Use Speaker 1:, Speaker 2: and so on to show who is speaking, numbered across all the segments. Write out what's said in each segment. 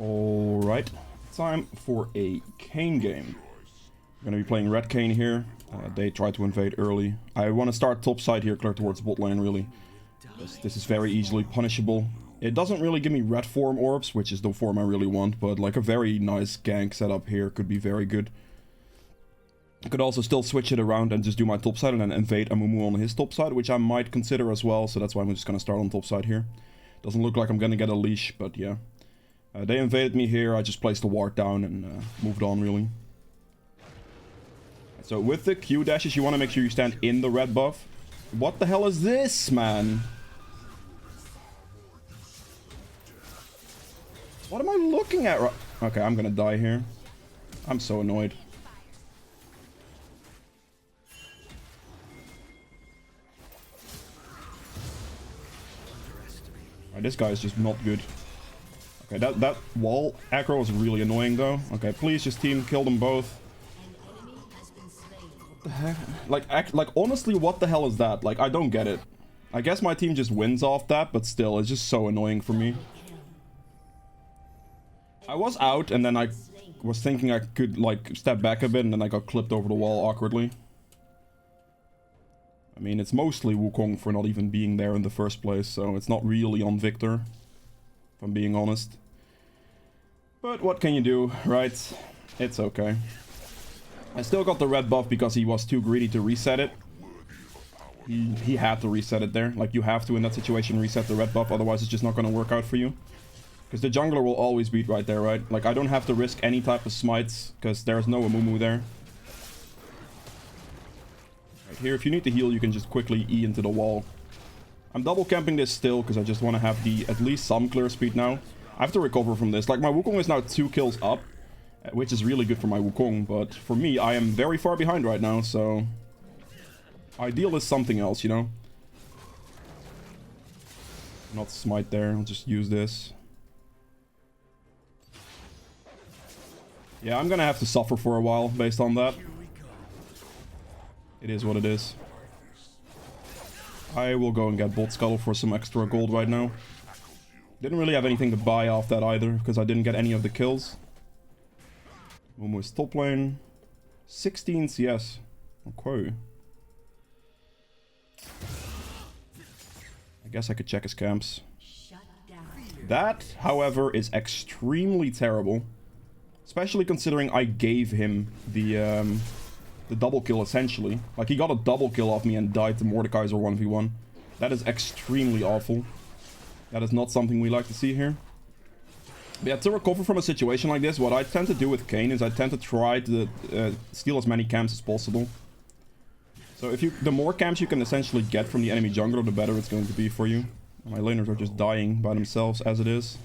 Speaker 1: Alright, time for a Kayn game. I'm gonna be playing Red Kayn here. They tried to invade early. I want to start top side here, clear towards bot lane really. This is very easily punishable. It doesn't really give me red form orbs, which is the form I really want, but like a very nice gank setup here could be very good. I could also still switch it around and just do my top side and then invade Amumu on his top side, which I might consider as well, so that's why I'm just gonna start on top side here. Doesn't look like I'm gonna get a leash, but yeah. They invaded me here, I just placed the ward down and moved on really. So with the Q dashes, you want to make sure you stand in the red buff. What the hell is this, man? What am I looking at? Okay, I'm gonna die here. I'm so annoyed. Alright, this guy is just not good. Okay, that wall aggro was really annoying though. Okay, please just team kill them both. What the heck? Like honestly, what the hell is that? Like, I don't get it. I guess my team just wins off that, but still, it's just so annoying for me. I was out and then I was thinking I could like step back a bit and then I got clipped over the wall awkwardly. I mean, it's mostly Wukong for not even being there in the first place, so it's not really on Victor, if I'm being honest. But what can you do, right? It's okay. I still got the red buff because he was too greedy to reset it. He had to reset it there. Like, you have to in that situation reset the red buff, otherwise it's just not going to work out for you. Because the jungler will always beat right there, right? Like, I don't have to risk any type of smites, because there's no Amumu there. Right here, if you need to heal, you can just quickly E into the wall. I'm double camping this still, because I just want to have at least some clear speed now. I have to recover from this. Like, my Wukong is now 2 kills up, which is really good for my Wukong, but for me, I am very far behind right now, so... Ideal is something else, you know? Not smite there, I'll just use this. Yeah, I'm gonna have to suffer for a while based on that. It is what it is. I will go and get Bolt Scuttle for some extra gold right now. Didn't really have anything to buy off that either, because I didn't get any of the kills. Momo is top lane. 16 CS. Okay. I guess I could check his camps. That, however, is extremely terrible. Especially considering I gave him the double kill, essentially. Like, he got a double kill off me and died to Mordekaiser 1v1. That is extremely awful. That is not something we like to see here. But yeah, to recover from a situation like this, what I tend to do with Kayn is I tend to try to steal as many camps as possible. So the more camps you can essentially get from the enemy jungler, the better it's going to be for you. My laners are just dying by themselves as it is.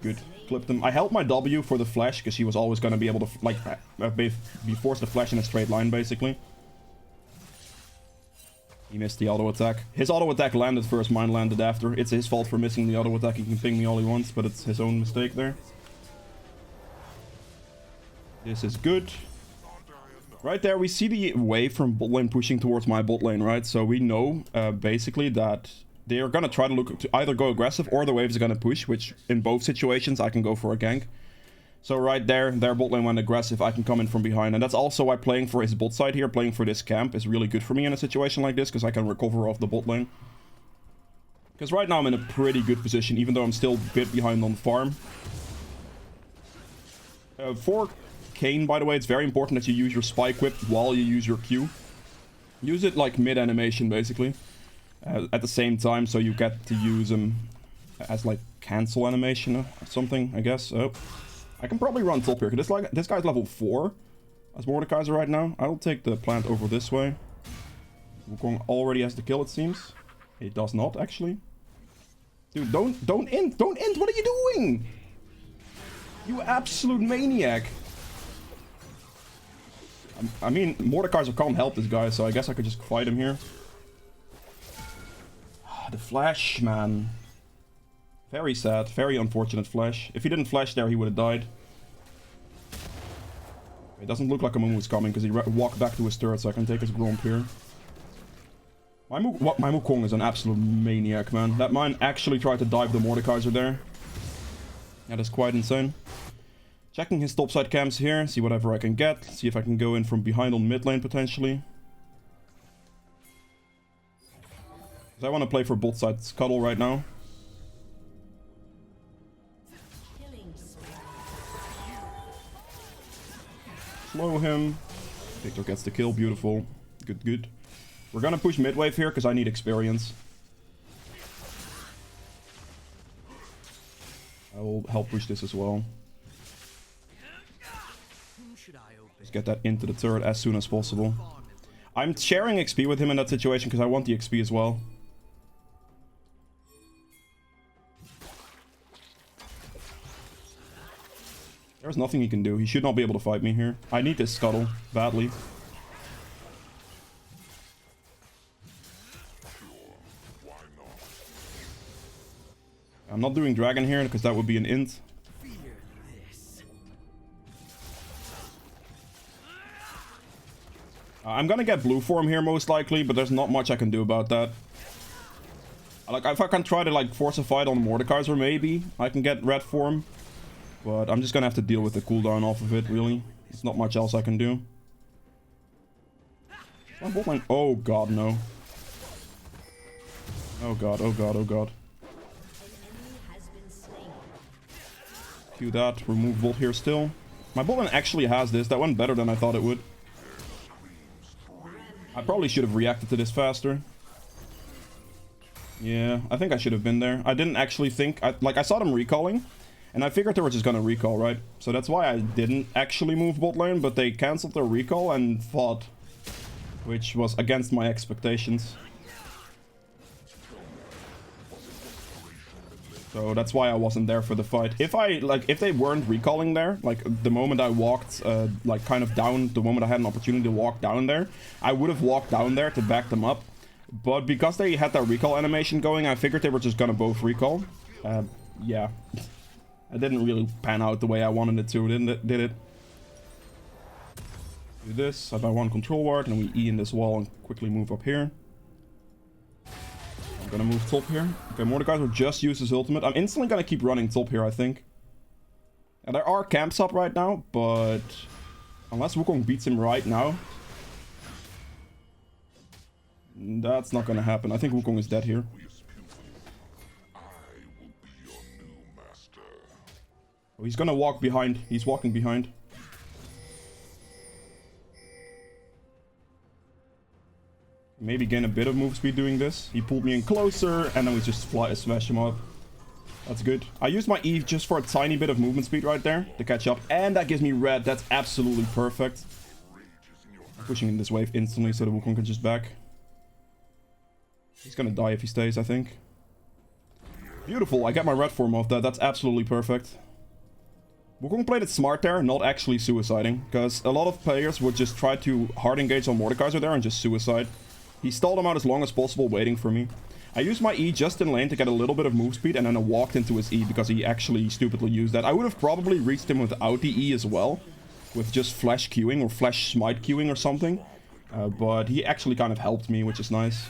Speaker 1: Good. Clipped him. I held my W for the flash because he was always going to be able to like be forced to flash in a straight line basically. He missed the auto attack. His auto attack landed first, mine landed after. It's his fault for missing the auto attack. He can ping me all he wants, but it's his own mistake there. This is good. Right there, we see the wave from bot lane pushing towards my bot lane, right? So we know basically that they are going to try to look to either go aggressive or the wave is going to push, which in both situations I can go for a gank. So right there, their bot lane went aggressive, I can come in from behind. And that's also why playing for his bot side here, playing for this camp is really good for me in a situation like this, because I can recover off the bot lane. Because right now I'm in a pretty good position, even though I'm still a bit behind on farm. For Kayn, by the way, it's very important that you use your spike whip while you use your Q. Use it like mid-animation, basically. At the same time, so you get to use them as like cancel animation or something, I guess. Oh, I can probably run top here because this guy's level 4 as Mordekaiser right now. I'll take the plant over this way. Wukong already has the kill, it seems. He does not actually. Dude, don't end! What are you doing? You absolute maniac! I mean, Mordekaiser can't help this guy, so I guess I could just fight him here. The flash, man. Very sad. Very unfortunate flash. If he didn't flash there, he would have died. It doesn't look like Amumu's coming because he walked back to his turret, so I can take his Gromp here. My Wukong is an absolute maniac, man. That man actually tried to dive the Mordekaiser there. That is quite insane. Checking his topside camps here, see whatever I can get. See if I can go in from behind on mid lane potentially. Because I want to play for bot side Scuttle right now. Slow him. Victor gets the kill, beautiful. Good, good. We're gonna push mid wave here because I need experience. I will help push this as well. Let's get that into the turret as soon as possible. I'm sharing XP with him in that situation because I want the XP as well. There's nothing he can do. He should not be able to fight me here. I need this Scuttle badly. I'm not doing Dragon here because that would be an int. I'm gonna get blue form here most likely, but there's not much I can do about that. Like, if I can try to like force a fight on Mordekaiser, maybe I can get red form. But I'm just gonna have to deal with the cooldown off of it, really. There's not much else I can do. Oh god, no. Oh god, oh god, oh god. Q that, remove Volt here still. My bot lane actually has this. That went better than I thought it would. I probably should have reacted to this faster. Yeah, I think I should have been there. I didn't actually think... I saw them recalling. And I figured they were just gonna recall, right? So that's why I didn't actually move bot lane, but they cancelled their recall and fought. Which was against my expectations. So that's why I wasn't there for the fight. If they weren't recalling there, like the moment I walked, like kind of down, the moment I had an opportunity to walk down there, I would have walked down there to back them up. But because they had that recall animation going, I figured they were just gonna both recall. Yeah. It didn't really pan out the way I wanted it to, did it? Do this, I buy one control ward, and we E in this wall and quickly move up here. I'm gonna move top here. Okay, Mordekaiser will just use his ultimate. I'm instantly gonna keep running top here, I think. And there are camps up right now, but... unless Wukong beats him right now... that's not gonna happen. I think Wukong is dead here. Oh, he's gonna walk behind. He's walking behind. Maybe gain a bit of move speed doing this. He pulled me in closer, and then we just smash him up. That's good. I used my E just for a tiny bit of movement speed right there to catch up, and that gives me red. That's absolutely perfect. I'm pushing in this wave instantly so the Wukong can just back. He's gonna die if he stays, I think. Beautiful. I get my red form off that. That's absolutely perfect. Wukong played it smart there, not actually suiciding, because a lot of players would just try to hard engage on Mordekaiser there and just suicide. He stalled him out as long as possible, waiting for me. I used my E just in lane to get a little bit of move speed, and then I walked into his E because he actually stupidly used that. I would have probably reached him without the E as well, with just flash queuing or flash smite queuing or something. But he actually kind of helped me, which is nice.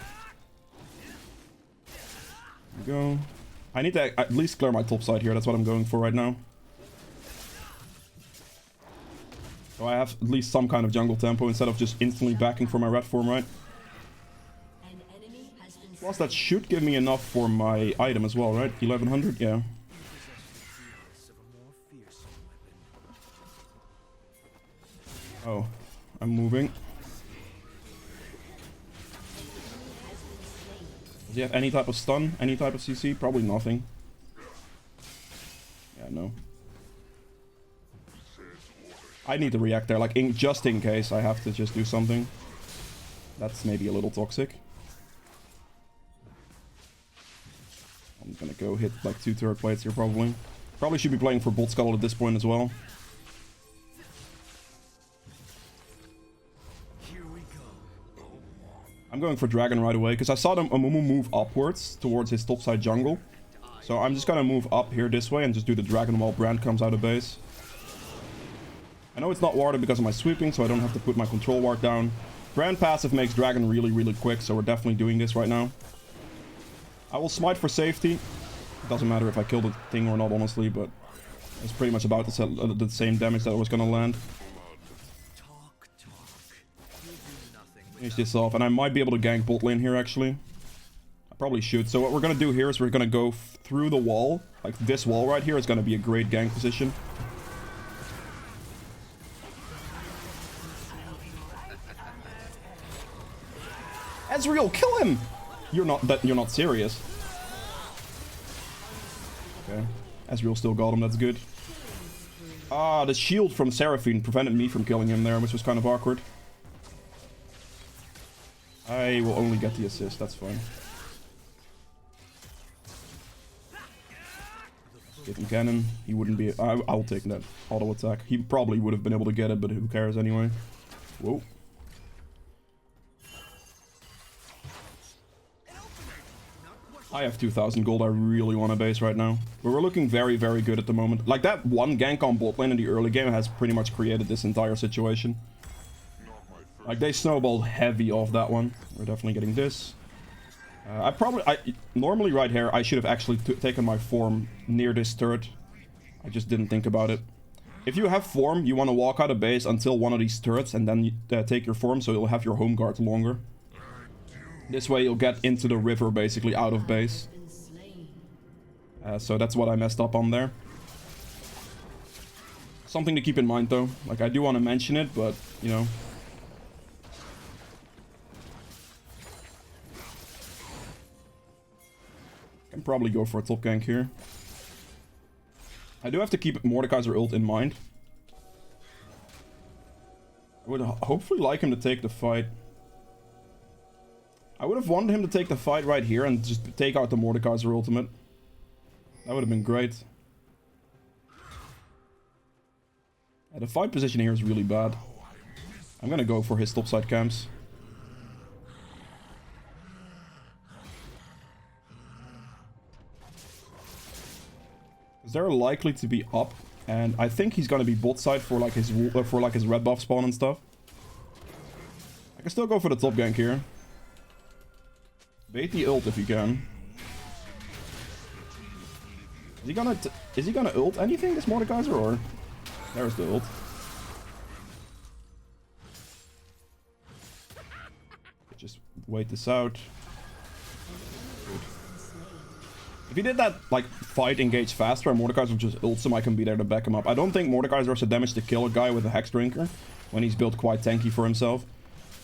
Speaker 1: There we go. I need to at least clear my top side here, that's what I'm going for right now. So I have at least some kind of jungle tempo instead of just instantly backing for my red form, right? Plus that should give me enough for my item as well, right? 1100, yeah. Oh, I'm moving. Does he have any type of stun? Any type of CC? Probably nothing. Yeah, no. I need to react there, like, just in case I have to just do something. That's maybe a little toxic. I'm gonna go hit, like, 2 turret plates here, probably. Probably should be playing for bot Scuttle at this point as well. I'm going for Dragon right away, because I saw them Amumu move upwards towards his topside jungle. So I'm just gonna move up here this way and just do the Dragon while Brand comes out of base. I know it's not warded because of my sweeping, so I don't have to put my control ward down. Grand passive makes Dragon really, really quick, so we're definitely doing this right now. I will smite for safety. It doesn't matter if I kill the thing or not, honestly, but it's pretty much about the same damage that I was gonna land. Finish this off, and I might be able to gank bot lane here, actually. I probably should. So what we're gonna do here is we're gonna go through the wall. Like, this wall right here is gonna be a great gank position. Ezreal, kill him! You're not serious. Okay. Ezreal still got him, that's good. Ah, the shield from Seraphine prevented me from killing him there, which was kind of awkward. I will only get the assist, that's fine. Give him cannon. He wouldn't be... I'll take that auto attack. He probably would have been able to get it, but who cares anyway. Whoa. I have 2,000 gold I really want to base right now. But we're looking very, very good at the moment. Like, that one gank on bot lane in the early game has pretty much created this entire situation. Like, they snowballed heavy off that one. We're definitely getting this. Normally right here, I should have actually taken my form near this turret. I just didn't think about it. If you have form, you want to walk out of base until one of these turrets and then you, take your form, so you'll have your home guard longer. This way you'll get into the river, basically, out of base. So that's what I messed up on there. Something to keep in mind, though. Like, I do want to mention it, but, you know... Can probably go for a top gank here. I do have to keep Mordekaiser ult in mind. I would hopefully like him to take the fight. I would have wanted him to take the fight right here and just take out the Mordekaiser ultimate. That would have been great. Yeah, the fight position here is really bad. I'm gonna go for his topside camps. They're likely to be up, and I think he's gonna be bot side for like his red buff spawn and stuff. I can still go for the top gank here. Bait the ult if you can. Is he gonna ult anything, this Mordekaiser, or there's the ult. Just wait this out. Good. If he did that, like, fight engage faster and Mordekaiser just ults him, I can be there to back him up. I don't think Mordekaiser has the damage to kill a guy with a Hex Drinker when he's built quite tanky for himself.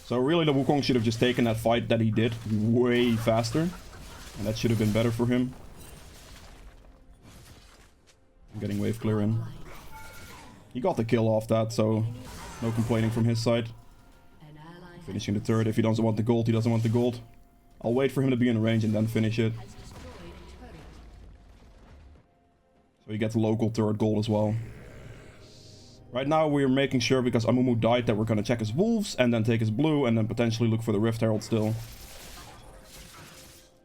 Speaker 1: So really, the Wukong should have just taken that fight that he did way faster. And that should have been better for him. I'm getting wave clear in. He got the kill off that, so no complaining from his side. Finishing the turret. If he doesn't want the gold, he doesn't want the gold. I'll wait for him to be in range and then finish it. So he gets local turret gold as well. Right now we're making sure, because Amumu died, that we're gonna check his wolves and then take his blue and then potentially look for the Rift Herald still.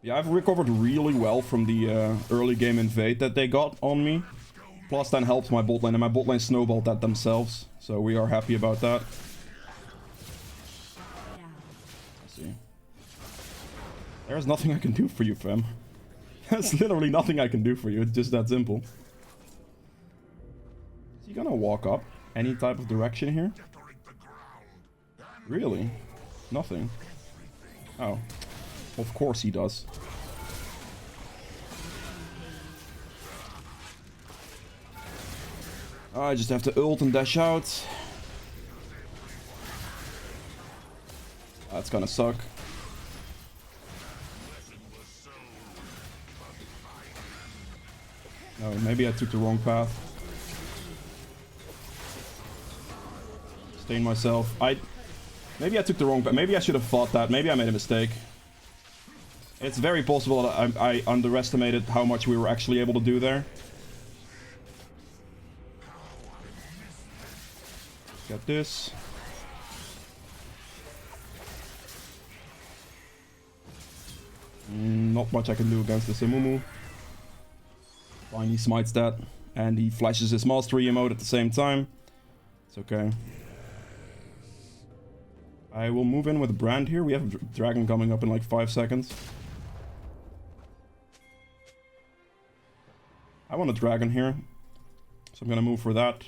Speaker 1: Yeah, I've recovered really well from the early game invade that they got on me. Plus 10 helped my bot lane, and my bot lane snowballed that themselves. So we are happy about that. Let's see. There's nothing I can do for you, fam. There's literally nothing I can do for you. It's just that simple. Is he gonna walk up any type of direction here? Really? Nothing. Oh. Of course he does. I just have to ult and dash out. That's gonna suck. No, maybe I took the wrong path. Stain myself. Maybe I took the wrong path. Maybe I should have fought that. Maybe I made a mistake. It's very possible that I underestimated how much we were actually able to do there. Got this. Not much I can do against this Amumu. Fine, he smites that. And he flashes his mastery emote at the same time. It's okay. I will move in with Brand here. We have a dragon coming up in like 5 seconds. I want a dragon here, so I'm gonna move for that.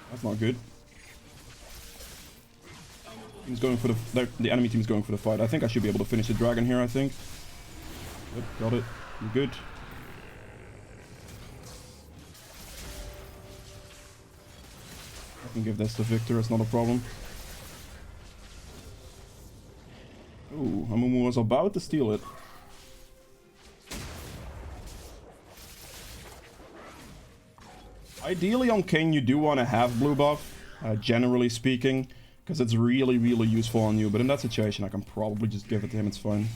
Speaker 1: That's not good. He's going for the enemy team's going for the fight. I think I should be able to finish the dragon here, I think. Yep, got it. We're good. I can give this to Victor, it's not a problem. Ooh, Amumu was about to steal it. Ideally on Kayn you do want to have blue buff, generally speaking, because it's really, really useful on you, but in that situation I can probably just give it to him, it's fine.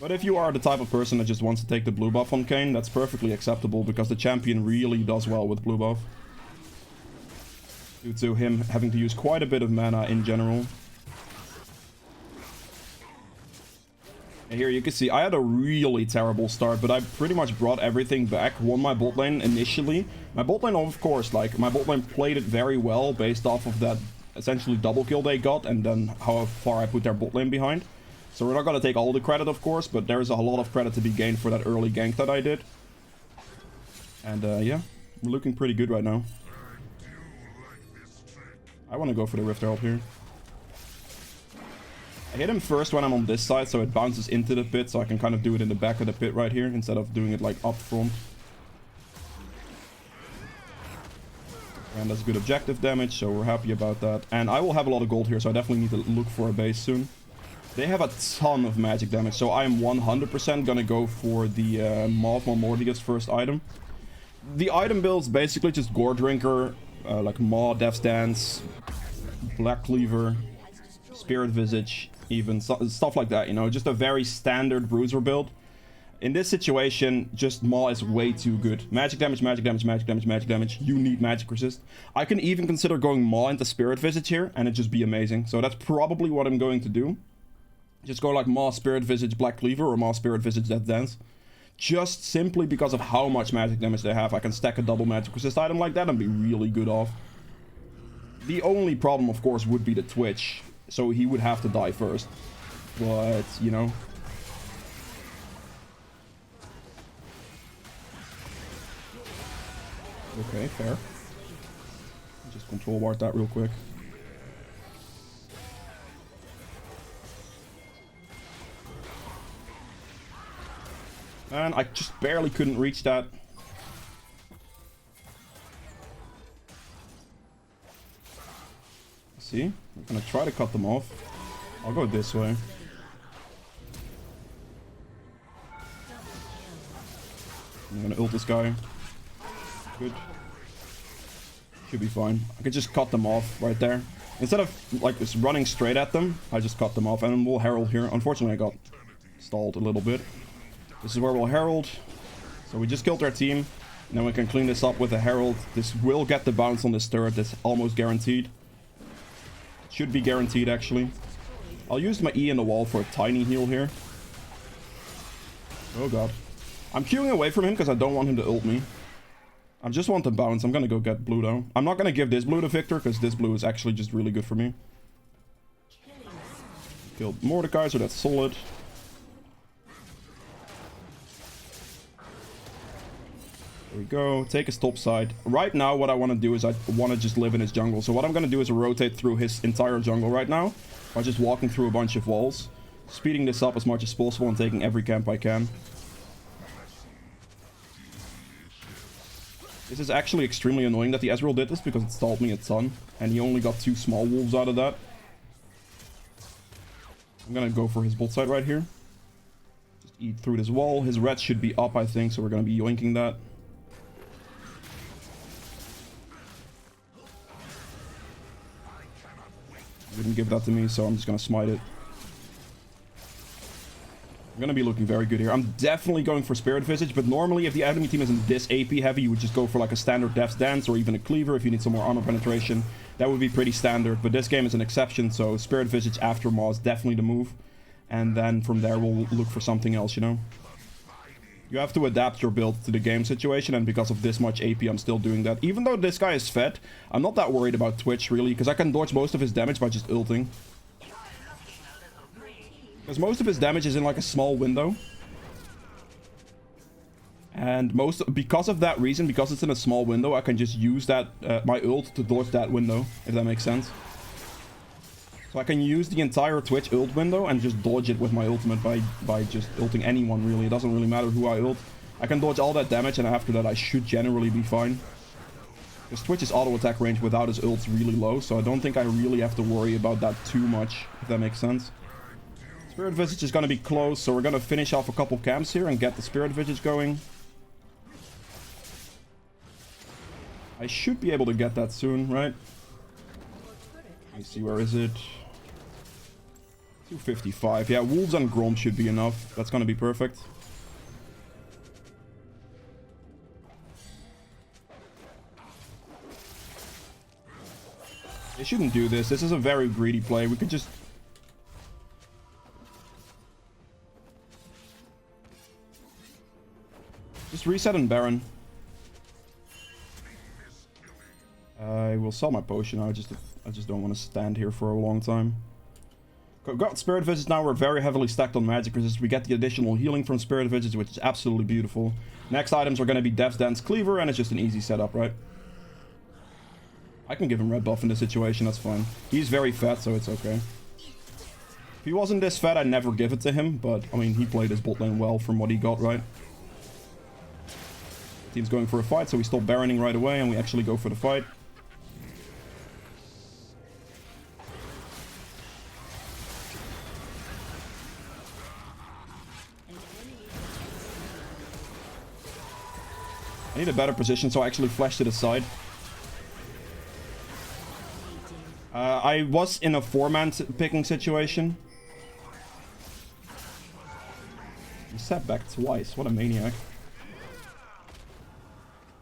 Speaker 1: But if you are the type of person that just wants to take the blue buff on Kayn, that's perfectly acceptable, because the champion really does well with blue buff. Due to him having to use quite a bit of mana in general. And here you can see I had a really terrible start, but I pretty much brought everything back, won my bot lane initially. My bot lane, of course, like, my bot lane played it very well based off of that essentially double kill they got, and then how far I put their bot lane behind. So we're not going to take all the credit, of course, but there's a lot of credit to be gained for that early gank that I did. And yeah, we're looking pretty good right now. I want to go for the Rift Herald here. I hit him first when I'm on this side, so it bounces into the pit, so I can kind of do it in the back of the pit right here, instead of doing it like up front. And that's good objective damage, so we're happy about that. And I will have a lot of gold here, so I definitely need to look for a base soon. They have a ton of magic damage, so I am 100% gonna go for the Maw Mordius first item. The item build's basically just Gore Drinker, like Maw, Death's Dance, Black Cleaver, Spirit Visage, even stuff like that, you know, just a very standard bruiser build. In this situation, just Maw is way too good. Magic damage, magic damage, magic damage, magic damage. You need magic resist. I can even consider going Maw into Spirit Visage here, and it just be amazing. So that's probably what I'm going to do. Just go like Maw, Spirit Visage, Black Cleaver, or Maw, Spirit Visage, Death's Dance. Just simply because of how much magic damage they have. I can stack a double magic resist item like that and be really good off. The only problem, of course, would be the Twitch. So he would have to die first. But, you know. Okay, fair. Just control ward that real quick. And I just barely couldn't reach that. See? I'm gonna try to cut them off. I'll go this way. I'm gonna ult this guy. Good. Should be fine. I could just cut them off right there. Instead of like just running straight at them, I just cut them off. And we'll Herald here. Unfortunately, I got stalled a little bit. This is where we'll Herald. So we just killed our team. And then we can clean this up with a Herald. This will get the bounce on this turret. That's almost guaranteed. Should be guaranteed, actually. I'll use my E in the wall for a tiny heal here. Oh god. I'm queuing away from him because I don't want him to ult me. I just want the bounce. I'm gonna go get blue though. I'm not gonna give this blue to Victor because this blue is actually just really good for me. Killed Mordecai, so that's solid. There we go. Take his top side. Right now, what I want to do is I want to just live in his jungle. So what I'm going to do is rotate through his entire jungle right now by just walking through a bunch of walls, speeding this up as much as possible and taking every camp I can. This is actually extremely annoying that the Ezreal did this because it stalled me a ton, and he only got 2 small wolves out of that. I'm going to go for his bot side right here. Just eat through this wall. His red should be up, I think, so we're going to be yoinking that. Didn't give that to me, so I'm just gonna smite it. I'm gonna be looking very good here. I'm definitely going for Spirit Visage, but normally if the enemy team isn't this AP heavy, you would just go for like a standard Death's Dance or even a Cleaver if you need some more armor penetration. That would be pretty standard, but this game is an exception, so Spirit Visage after Maw is definitely the move. And then from there we'll look for something else, you know? You have to adapt your build to the game situation, and because of this much AP, I'm still doing that. Even though this guy is fed, I'm not that worried about Twitch, really, because I can dodge most of his damage by just ulting. Because most of his damage is in, like, a small window. And because of that reason, because it's in a small window, I can just use that, my ult to dodge that window, if that makes sense. So I can use the entire Twitch ult window and just dodge it with my ultimate by just ulting anyone, really. It doesn't really matter who I ult. I can dodge all that damage, and after that I should generally be fine. Because Twitch's auto attack range without his ult's really low, so I don't think I really have to worry about that too much, if that makes sense. Spirit Visage is going to be close, so we're going to finish off a couple camps here and get the Spirit Visage going. I should be able to get that soon, right? Let me see, where is it? 255. Yeah, Wolves and Grom should be enough. That's gonna be perfect. They shouldn't do this. This is a very greedy play. We could just... reset and Baron. I will sell my potion. I just don't want to stand here for a long time. Got Spirit Visage now. We're very heavily stacked on magic resist. We get the additional healing from Spirit Visage, which is absolutely beautiful. Next items are going to be Death's Dance, Cleaver, and it's just an easy setup, right? I can give him red buff in this situation, that's fine. He's very fat, so it's okay. If he wasn't this fat, I'd never give it to him, but, I mean, he played his bot lane well from what he got, right? Team's going for a fight, so we stop Baroning right away, and we actually go for the fight. I need a better position, so I actually flashed to the side. I was in a 4-man picking situation. He sat back twice. What a maniac.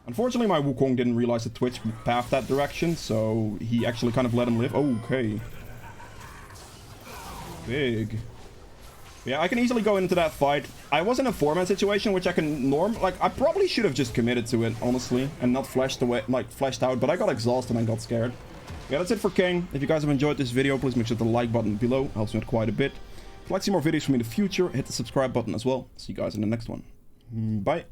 Speaker 1: Unfortunately, my Wukong didn't realize that Twitch pathed that direction, so he actually kind of let him live. Okay. Big. Yeah, I can easily go into that fight. I was in a 4-man situation, which I can like, I probably should have just committed to it, honestly, and not flashed away, like, flashed out, but I got exhausted and got scared. Yeah, that's it for Kayn. If you guys have enjoyed this video, please make sure to the like button below. It helps me out quite a bit. If you'd like to see more videos from me in the future, hit the subscribe button as well. See you guys in the next one. Bye.